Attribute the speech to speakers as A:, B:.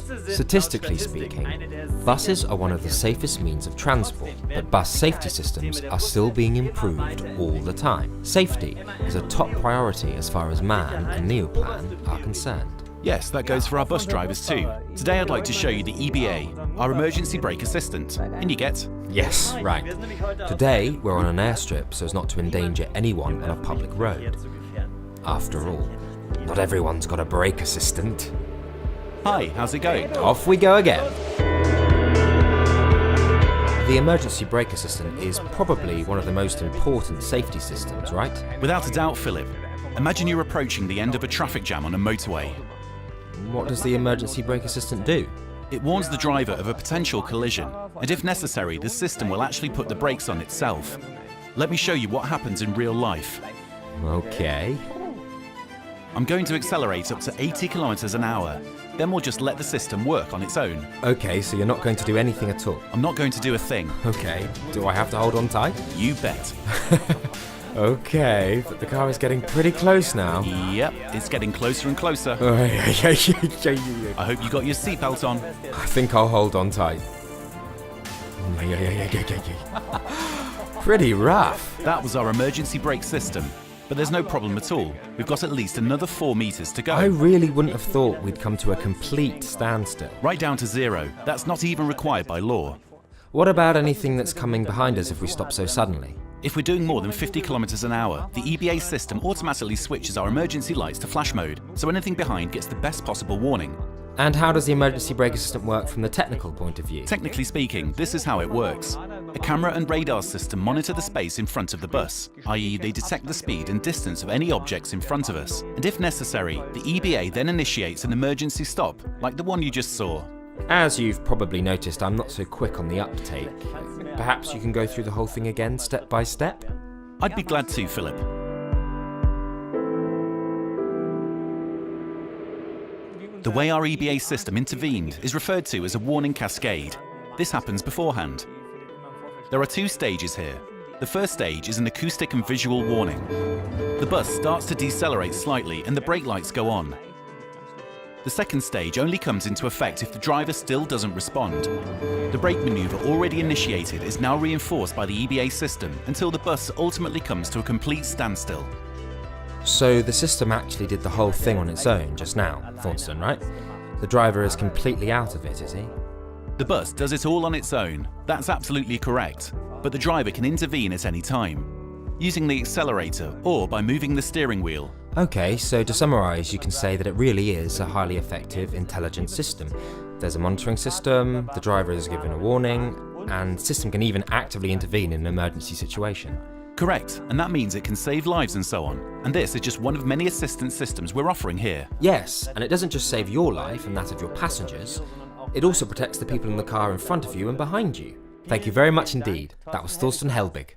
A: Statistically speaking, buses are one of the safest means of transport, but bus safety systems are still being improved all the time. Safety is a top priority as far as MAN and Neoplan are concerned.
B: Yes, that goes for our bus drivers too. Today I'd like to show you the EBA, our emergency brake assistant. And you get?
A: Yes, right. Today we're on an airstrip so as not to endanger anyone on a public road. After all, not everyone's got a brake assistant.
B: Hi, how's it going?
A: Off we go again. The emergency brake assistant is probably one of the most important safety systems, right?
B: Without a doubt, Philip. Imagine you're approaching the end of a traffic jam on a motorway.
A: What does the emergency brake assistant do?
B: It warns the driver of a potential collision, and if necessary, the system will actually put the brakes on itself. Let me show you what happens in real life.
A: Okay.
B: I'm going to accelerate up to 80 kilometers an hour. Then we'll just let the system work on its own.
A: Okay, so you're not going to do anything at all?
B: I'm not going to do a thing.
A: Okay. Do I have to hold on tight?
B: You bet.
A: Okay, but the car is getting pretty close now.
B: Yep, it's getting closer and closer. I hope you got your seatbelt on.
A: I think I'll hold on tight. Pretty rough.
B: That was our emergency brake system. But there's no problem at all. We've got at least another 4 meters to go.
A: I really wouldn't have thought we'd come to a complete standstill.
B: Right down to 0. That's not even required by law.
A: What about anything that's coming behind us if we stop so suddenly?
B: If we're doing more than 50 kilometers an hour, the EBA system automatically switches our emergency lights to flash mode, so anything behind gets the best possible warning.
A: And how does the emergency brake assistant work from the technical point of view?
B: Technically speaking, this is how it works. A camera and radar system monitor the space in front of the bus, i.e. they detect the speed and distance of any objects in front of us. And if necessary, the EBA then initiates an emergency stop, like the one you just saw.
A: As you've probably noticed, I'm not so quick on the uptake. Perhaps you can go through the whole thing again, step by step?
B: I'd be glad to, Philip. The way our EBA system intervened is referred to as a warning cascade. This happens beforehand. There are 2 stages here. The first stage is an acoustic and visual warning. The bus starts to decelerate slightly and the brake lights go on. The second stage only comes into effect if the driver still doesn't respond. The brake maneuver already initiated is now reinforced by the EBA system until the bus ultimately comes to a complete standstill.
A: So the system actually did the whole thing on its own just now, Thornton, right? The driver is completely out of it, is he?
B: The bus does it all on its own. That's absolutely correct. But the driver can intervene at any time, using the accelerator or by moving the steering wheel.
A: Okay, so to summarise, you can say that it really is a highly effective, intelligent system. There's a monitoring system, the driver is given a warning, and the system can even actively intervene in an emergency situation.
B: Correct, and that means it can save lives and so on. And this is just one of many assistance systems we're offering here.
A: Yes, and it doesn't just save your life and that of your passengers, it also protects the people in the car in front of you and behind you. Thank you very much indeed. That was Thorsten Helbig.